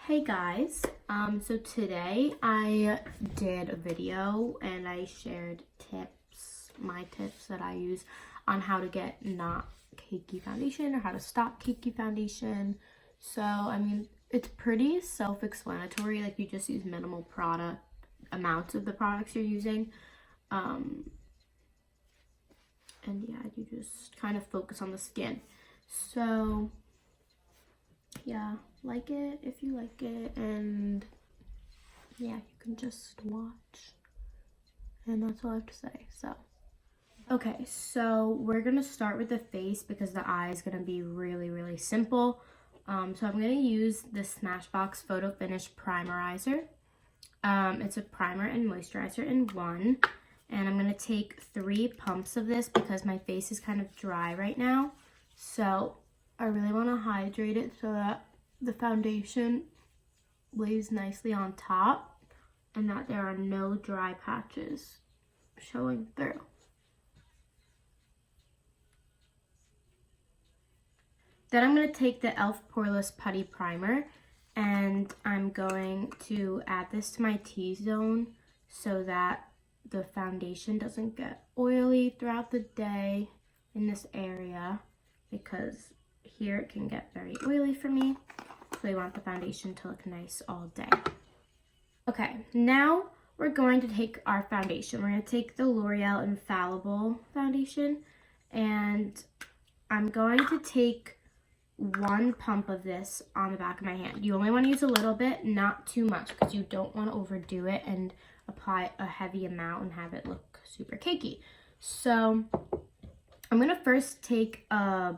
Hey guys, so today I did a video and I shared my tips that I use on how to get not cakey foundation or how to stop cakey foundation. So, I mean, it's pretty self-explanatory, like you just use minimal amounts of the products you're using. And yeah, you just kind of focus on the skin. So, yeah, like it if you like it, and yeah, you can just watch, and that's all I have to say. So okay, so we're gonna start with the face because the eye is gonna be really simple. So I'm gonna use the Smashbox Photo Finish Primerizer. It's a primer and moisturizer in one, and I'm gonna take 3 pumps of this because my face is kind of dry right now, so I really want to hydrate it so that the foundation lays nicely on top and that there are no dry patches showing through. Then I'm going to take the e.l.f. Poreless Putty Primer and I'm going to add this to my T-zone so that the foundation doesn't get oily throughout the day in this area, because here it can get very oily for me, so I want the foundation to look nice all day. Okay, now we're going to take our foundation. We're going to take the L'Oreal Infallible foundation, and I'm going to take 1 pump of this on the back of my hand. You only want to use a little bit, not too much, because you don't want to overdo it and apply a heavy amount and have it look super cakey. So I'm going to first take a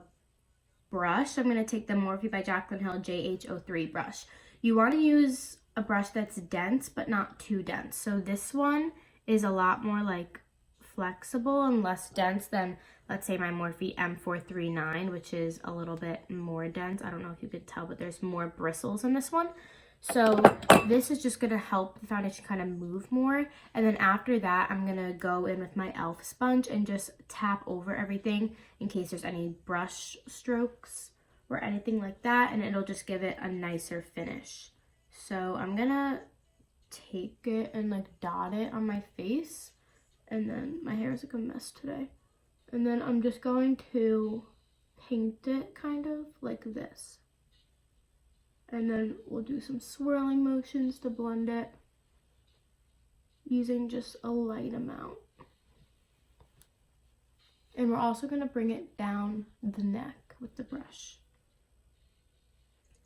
brush. I'm going to take the Morphe by Jaclyn Hill JH03 brush. You want to use a brush that's dense but not too dense. So this one is a lot more like flexible and less dense than, let's say, my Morphe M439, which is a little bit more dense. I don't know if you could tell, but there's more bristles in this one. So this is just going to help the foundation kind of move more. And then after that, I'm going to go in with my e.l.f. sponge and just tap over everything in case there's any brush strokes or anything like that. And it'll just give it a nicer finish. So I'm going to take it and like dot it on my face. And then my hair is like a mess today. And then I'm just going to paint it kind of like this. And then we'll do some swirling motions to blend it using just a light amount. And we're also going to bring it down the neck with the brush.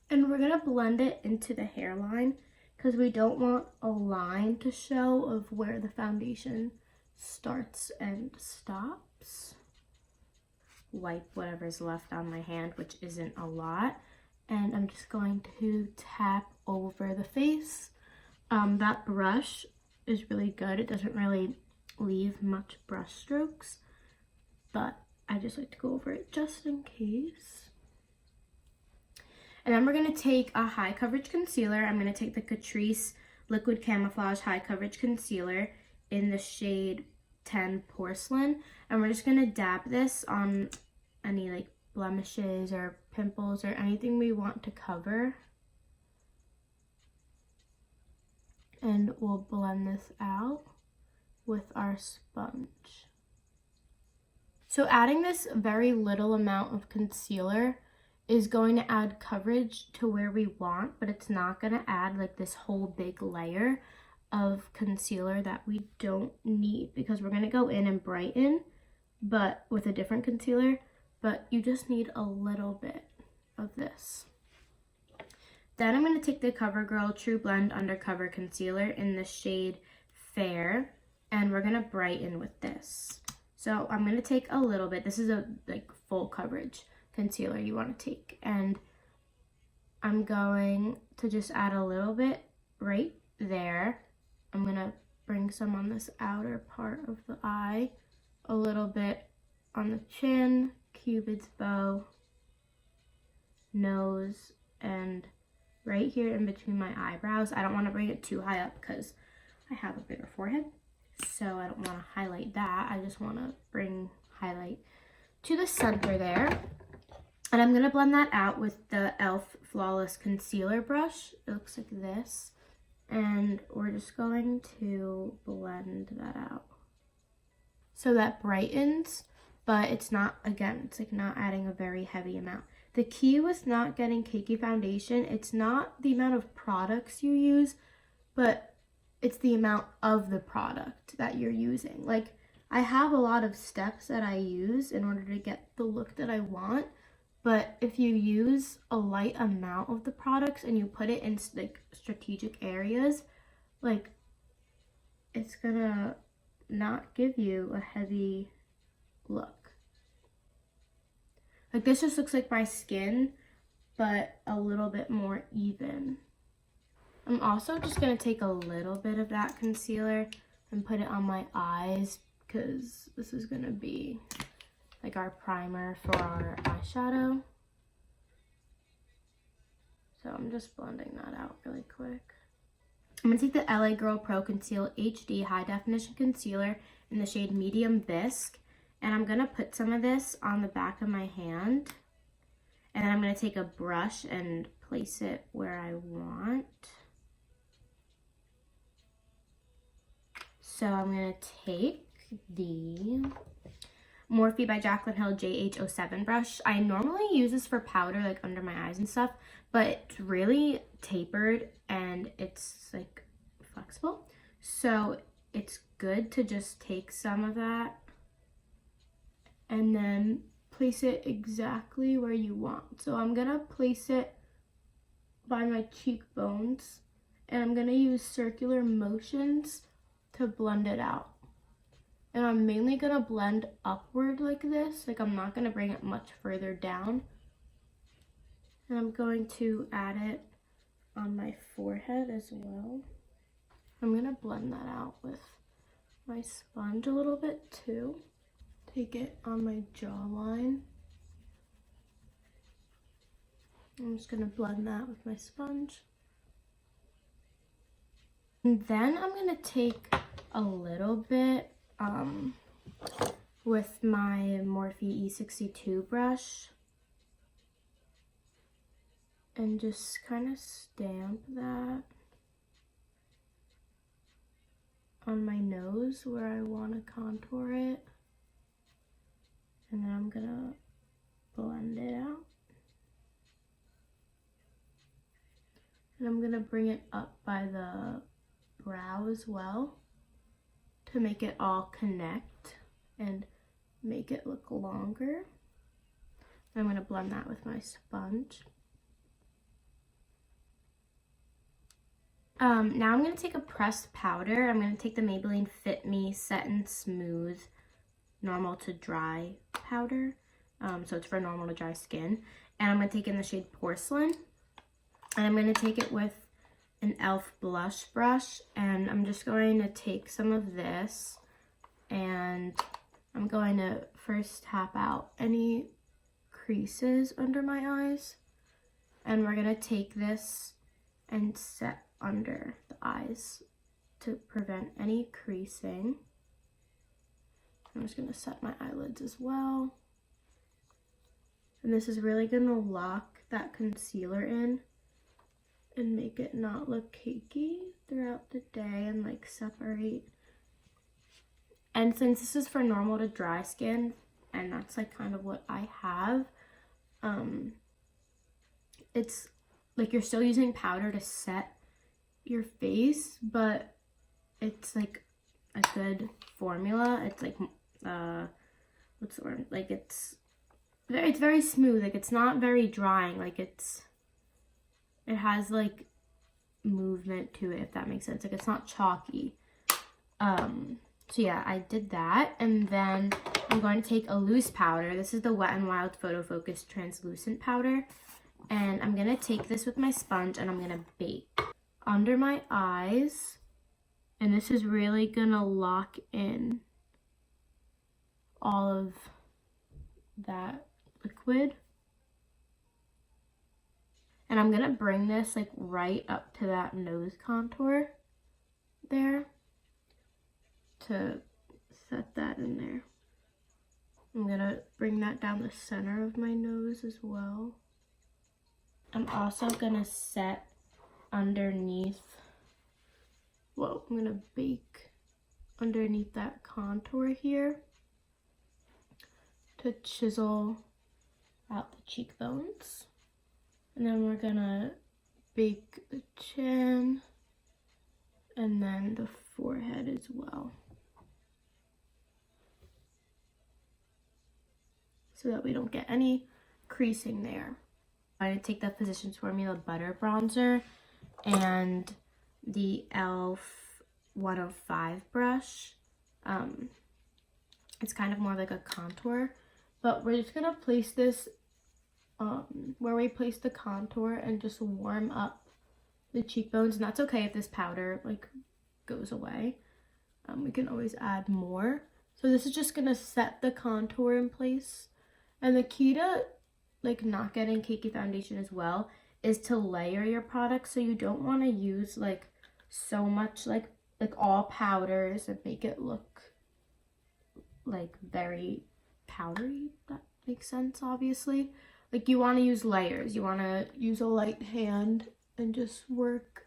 And we're going to blend it into the hairline because we don't want a line to show of where the foundation starts and stops. Wipe whatever's left on my hand, which isn't a lot. And I'm just going to tap over the face. That brush is really good. It doesn't really leave much brush strokes, but I just like to go over it just in case. And then we're going to take a high coverage concealer. I'm going to take the Catrice Liquid Camouflage High Coverage Concealer in the shade 10 Porcelain. And we're just going to dab this on any like blemishes or pimples or anything we want to cover, and we'll blend this out with our sponge. So adding this very little amount of concealer is going to add coverage to where we want, but it's not going to add like this whole big layer of concealer that we don't need, because we're going to go in and brighten but with a different concealer. But you just need a little bit of this. Then I'm going to take the CoverGirl True Blend Undercover Concealer in the shade Fair, and we're going to brighten with this. So I'm going to take a little bit. This is a like full coverage concealer you want to take, and I'm going to just add a little bit right there. I'm going to bring some on this outer part of the eye, a little bit on the chin, Cupid's bow, nose, and right here in between my eyebrows. I don't want to bring it too high up because I have a bigger forehead, so I don't want to highlight that. I just want to bring highlight to the center there. And I'm going to blend that out with the e.l.f. Flawless Concealer brush. It looks like this. And we're just going to blend that out. So that brightens, but it's not, again, it's like not adding a very heavy amount. The key with not getting cakey foundation, it's not the amount of products you use, but it's the amount of the product that you're using. Like, I have a lot of steps that I use in order to get the look that I want, but if you use a light amount of the products and you put it in like strategic areas, like, it's gonna not give you a heavy look. Like, this just looks like my skin, but a little bit more even. I'm also just gonna take a little bit of that concealer and put it on my eyes, because this is gonna be like our primer for our eyeshadow. So I'm just blending that out really quick. I'm gonna take the LA Girl Pro Conceal HD High Definition Concealer in the shade Medium Bisque, and I'm gonna put some of this on the back of my hand, and then I'm gonna take a brush and place it where I want. So I'm gonna take the Morphe by Jaclyn Hill JH07 brush. I normally use this for powder, like under my eyes and stuff, but it's really tapered and it's like flexible. So it's good to just take some of that and then place it exactly where you want. So I'm gonna place it by my cheekbones, and I'm gonna use circular motions to blend it out. And I'm mainly gonna blend upward like this, like I'm not gonna bring it much further down. And I'm going to add it on my forehead as well. I'm gonna blend that out with my sponge a little bit too. Take it on my jawline. I'm just gonna blend that with my sponge. And then I'm gonna take a little bit with my Morphe E62 brush and just kind of stamp that on my nose where I want to contour it, and then I'm gonna blend it out, and I'm gonna bring it up by the brow as well to make it all connect and make it look longer. I'm gonna blend that with my sponge. Now I'm gonna take a pressed powder. I'm gonna take the Maybelline Fit Me Set and Smooth Normal to Dry powder. So it's for normal to dry skin. And I'm gonna take in the shade Porcelain. And I'm gonna take it with an e.l.f. blush brush, and I'm just going to take some of this, and I'm going to first tap out any creases under my eyes, and we're going to take this and set under the eyes to prevent any creasing. I'm just going to set my eyelids as well, and this is really going to lock that concealer in and make it not look cakey throughout the day and like separate. And since this is for normal to dry skin, and that's like kind of what I have, it's like you're still using powder to set your face, but it's like a good formula. It's like what's the word? Like it's very smooth. Like it's not very drying. Like it has like movement to it, if that makes sense. Like it's not chalky. So yeah, I did that, and then I'm going to take a loose powder. This is the Wet n Wild Photo Focus Translucent Powder, and I'm gonna take this with my sponge and I'm gonna bake under my eyes, and this is really gonna lock in all of that liquid. And I'm gonna bring this like right up to that nose contour there to set that in there. I'm gonna bring that down the center of my nose as well. I'm also gonna set underneath, I'm gonna bake underneath that contour here to chisel out the cheekbones. And then we're gonna bake the chin and then the forehead as well, so that we don't get any creasing there. I'm gonna take the Physicians Formula Butter Bronzer and the e.l.f. 105 brush. It's kind of more like a contour, but we're just gonna place this where we place the contour and just warm up the cheekbones. And that's okay if this powder like goes away. We can always add more. So this is just gonna set the contour in place. And the key to like not getting cakey foundation as well is to layer your products. So you don't want to use like so much like all powders and make it look like very powdery. That makes sense, obviously. Like you want to use layers. You want to use a light hand and just work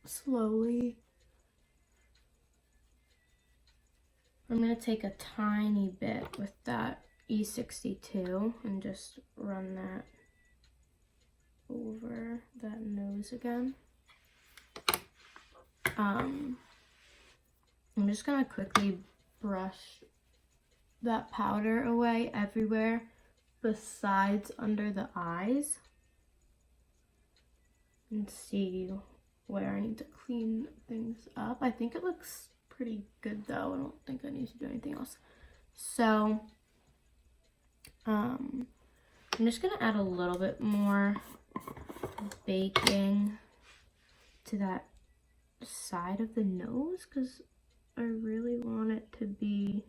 slowly. I'm going to take a tiny bit with that E62 and just run that over that nose again. I'm just going to quickly brush that powder away everywhere besides under the eyes and see where I need to clean things up. I think it looks pretty good though. I don't think I need to do anything else. So I'm just gonna add a little bit more baking to that side of the nose because I really want it to be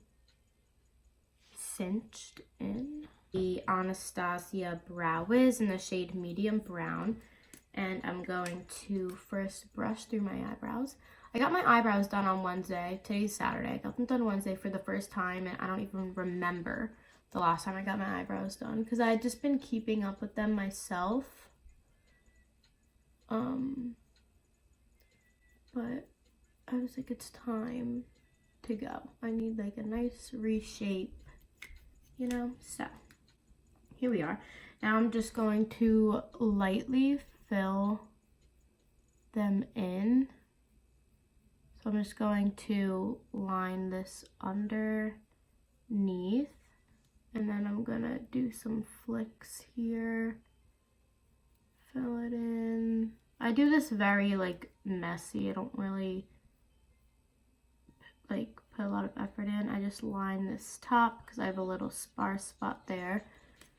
cinched in. The Anastasia Brow Wiz in the shade Medium Brown, and I'm going to first brush through my eyebrows. I got my eyebrows done on Wednesday. Today's Saturday. I got them done Wednesday for the first time, and I don't even remember the last time I got my eyebrows done because I had just been keeping up with them myself. But I was like, it's time to go. I need like a nice reshape, you know? So here we are. Now I'm just going to lightly fill them in. So I'm just going to line this underneath, and then I'm gonna do some flicks here, fill it in. I do this very like messy. I don't really like put a lot of effort in. I just line this top because I have a little sparse spot there,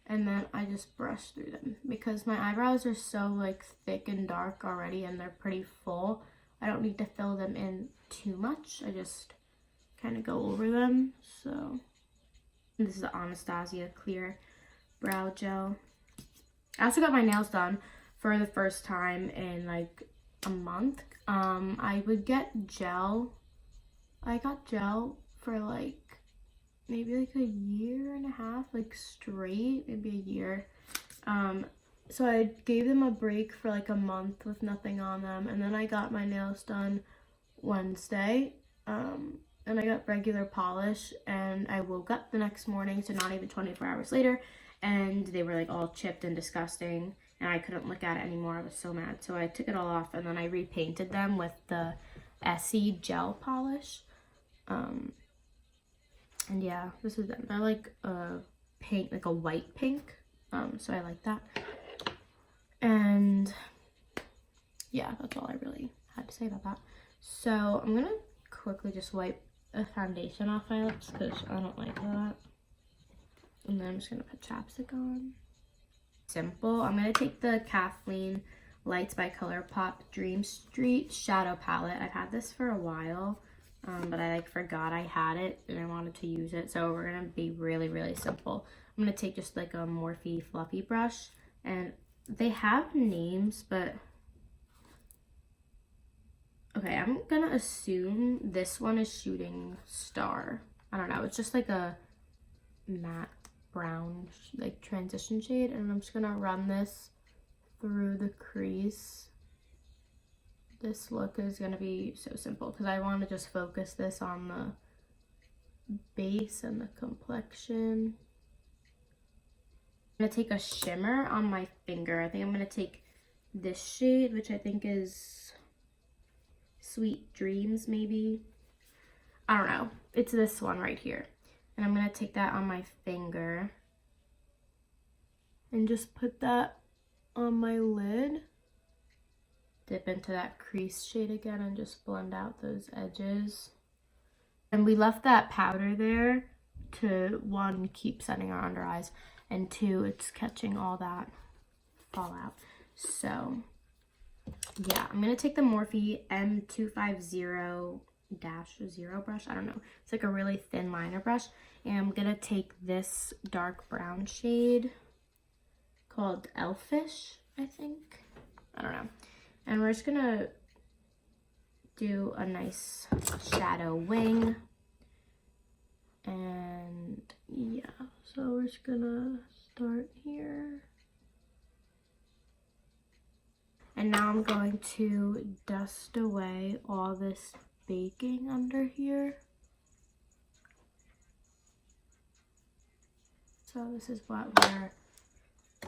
and then I just brush through them because my eyebrows are so like thick and dark already and they're pretty full. I don't need to fill them in too much. I just kind of go over them. So this is the Anastasia Clear Brow Gel. I also got my nails done for the first time in like a month. I would get gel. I got gel for like maybe like a year and a half, like straight, maybe a year. So I gave them a break for like a month with nothing on them, and then I got my nails done Wednesday, and I got regular polish, and I woke up the next morning, so not even 24 hours later, and they were like all chipped and disgusting, and I couldn't look at it anymore. I was so mad, so I took it all off, and then I repainted them with the Essie gel polish. And yeah, this is them. They're like a pink, like a white pink, so I like that. And yeah, that's all I really had to say about that. So I'm gonna quickly just wipe a foundation off my lips because I don't like that. And then I'm just gonna put chapstick on. Simple. I'm gonna take the Kathleen Lights by ColourPop Dream Street Shadow Palette. I've had this for a while, but I like forgot I had it and I wanted to use it. So we're gonna be really, really simple. I'm gonna take just like a Morphe fluffy brush, and they have names, but okay, I'm gonna assume this one is Shooting Star. I don't know, it's just like a matte brown like transition shade, and I'm just gonna run this through the crease. This look is gonna be so simple because I want to just focus this on the base and the complexion. I'm gonna take a shimmer on my finger. I think I'm gonna take this shade, which I think is Sweet Dreams, maybe. I don't know. It's this one right here. And I'm gonna take that on my finger and just put that on my lid. Dip into that crease shade again and just blend out those edges. And we left that powder there to, one, keep setting our under eyes, and two, it's catching all that fallout. So yeah, I'm gonna take the Morphe M250-0 brush. I don't know. It's like a really thin liner brush. And I'm gonna take this dark brown shade called Elfish, I think. I don't know. And we're just gonna do a nice shadow wing. And yeah, so we're just gonna start here. And now I'm going to dust away all this baking under here. So this is what we're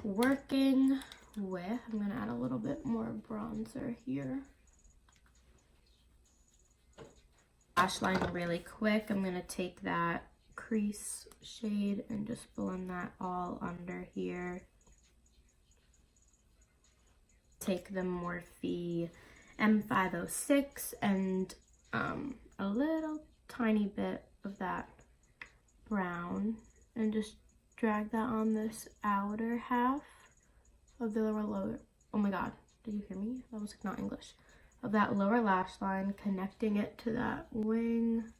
working with. I'm gonna add a little bit more bronzer here. Lash line really quick. I'm gonna take that crease shade and just blend that all under here. Take the Morphe M506 and a little tiny bit of that brown and just drag that on this outer half of the lower, oh my god, did you hear me? That was not English. Of that lower lash line, connecting it to that wing.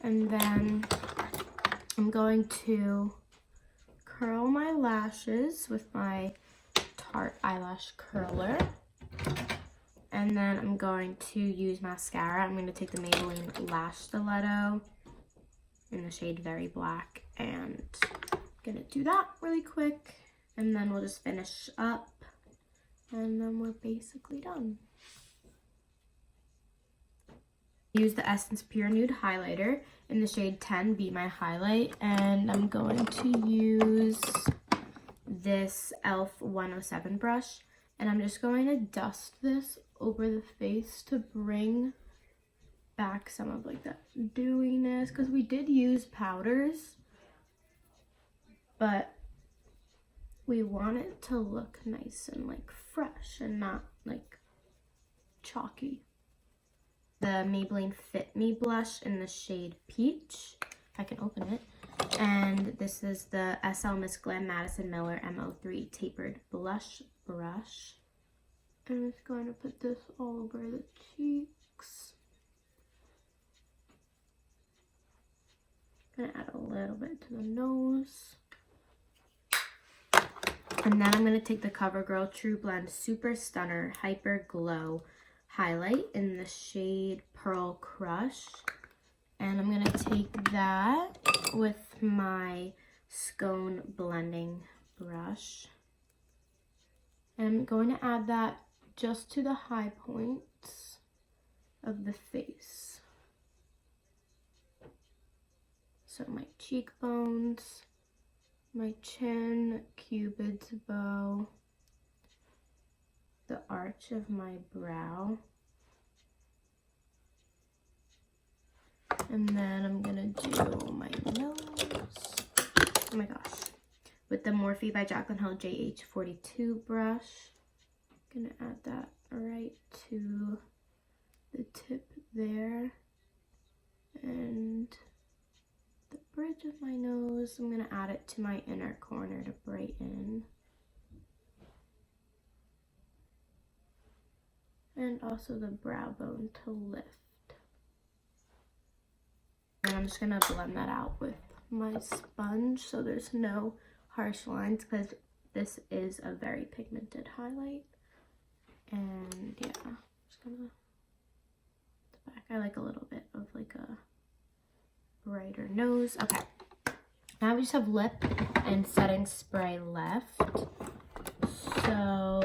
And then I'm going to curl my lashes with my Tarte eyelash curler. And then I'm going to use mascara. I'm going to take the Maybelline Lash Stiletto in the shade Very Black, and I'm going to do that really quick. And then we'll just finish up, and then we're basically done. Use the Essence Pure Nude Highlighter in the shade 10, Be My Highlight, and I'm going to use this e.l.f. 107 brush, and I'm just going to dust this over the face to bring back some of like that dewiness, because we did use powders, but we want it to look nice and like fresh and not like chalky. The Maybelline Fit Me blush in the shade Peach, if I can open it. And this is the SL Miss Glam Madison Miller MO3 Tapered Blush Brush. I'm just going to put this all over the cheeks. Gonna add a little bit to the nose. And then I'm gonna take the CoverGirl True Blend Super Stunner Hyper Glow highlight in the shade Pearl Crush. And I'm gonna take that with my Scone blending brush. And I'm going to add that just to the high points of the face. So my cheekbones, my chin, Cupid's bow, the arch of my brow. And then I'm gonna do my nose. Oh my gosh. With the Morphe by Jaclyn Hill JH42 brush. I'm gonna add that right to the tip there. And the bridge of my nose, I'm gonna add it to my inner corner to brighten. And also the brow bone to lift. And I'm just gonna blend that out with my sponge so there's no harsh lines, because this is a very pigmented highlight. And yeah, I'm just gonna back. I like a little bit of like a brighter nose. Okay. Now we just have lip and setting spray left. So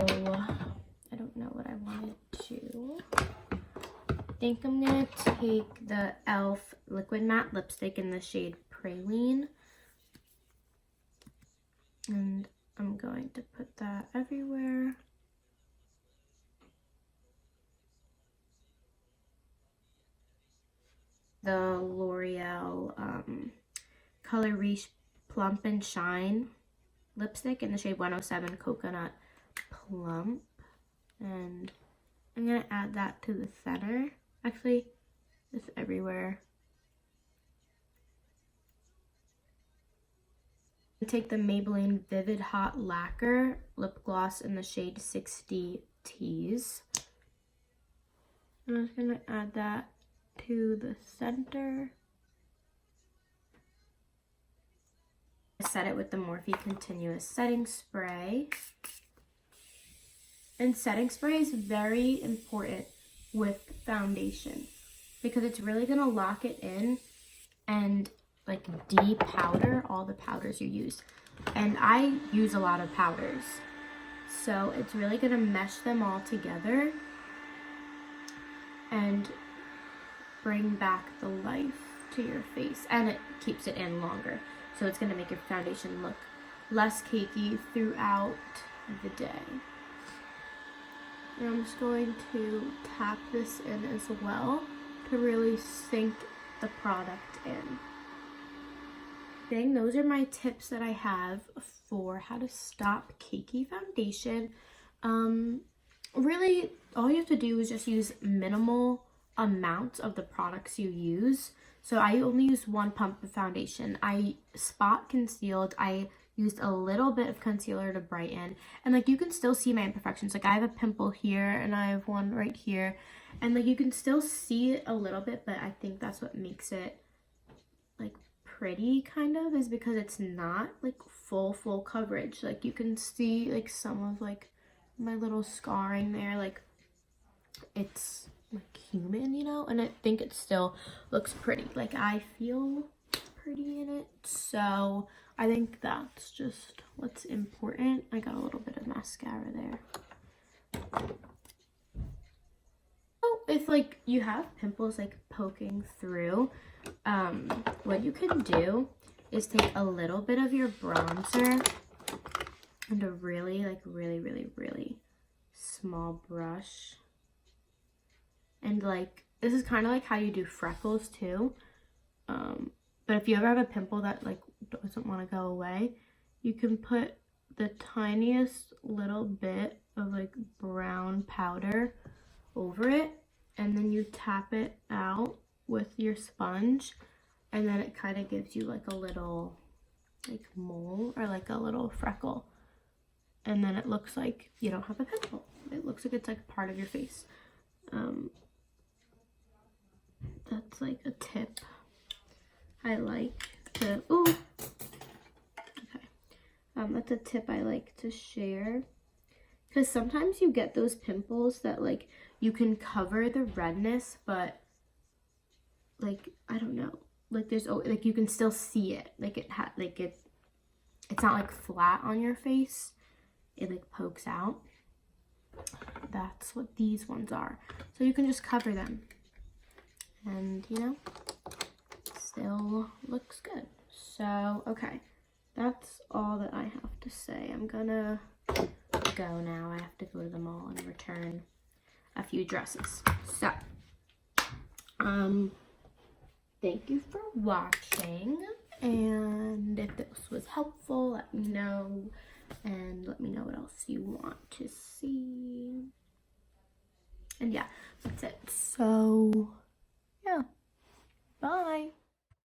I don't know what I wanted to. I think I'm gonna take the e.l.f. Liquid Matte Lipstick in the shade Praline. And I'm going to put that everywhere. The L'Oreal Color Riche Plump and Shine lipstick in the shade 107 Coconut Plump. And I'm going to add that to the center. Actually, it's everywhere. Take the Maybelline Vivid Hot Lacquer lip gloss in the shade 60 Tease. I'm just going to add that to the center. Set it with the Morphe Continuous Setting Spray. And setting spray is very important with foundation because it's really going to lock it in and like de-powder all the powders you use. And I use a lot of powders, so it's really going to mesh them all together and bring back the life to your face, and it keeps it in longer, so it's going to make your foundation look less cakey throughout the day. And I'm just going to tap this in as well to really sink the product in. Those are my tips that I have for how to stop cakey foundation. Really, all you have to do is just use minimal amounts of the products you use. So I only use one pump of foundation. I spot concealed. I used a little bit of concealer to brighten, and like you can still see my imperfections. Like I have a pimple here and I have one right here, and like you can still see it a little bit, but I think that's what makes it like pretty, kind of, is because it's not like full coverage. Like you can see like some of like my little scarring there, like it's like human, you know, and I think it still looks pretty. Like I feel pretty in it, so I think that's just what's important. I got a little bit of mascara there. Oh, if like you have pimples like poking through, what you can do is take a little bit of your bronzer and a really small brush, and like this is kind of like how you do freckles too. But if you ever have a pimple that like doesn't want to go away, you can put the tiniest little bit of like brown powder over it, and then you tap it out with your sponge, and then it kind of gives you like a little like mole or like a little freckle, and then it looks like you don't have a pimple. It looks like it's like part of your face. That's like a tip I like to, that's a tip I like to share, because sometimes you get those pimples that like you can cover the redness, but like I don't know, like there's like you can still see it, like it's not like flat on your face, it like pokes out. That's what these ones are. So you can just cover them and you know, still looks good. So okay, that's all that I have to say. I'm gonna go now. I have to go to the mall and return a few dresses. So thank you for watching, and if this was helpful, let me know, and let me know what else you want to see. And yeah, that's it. So yeah, bye.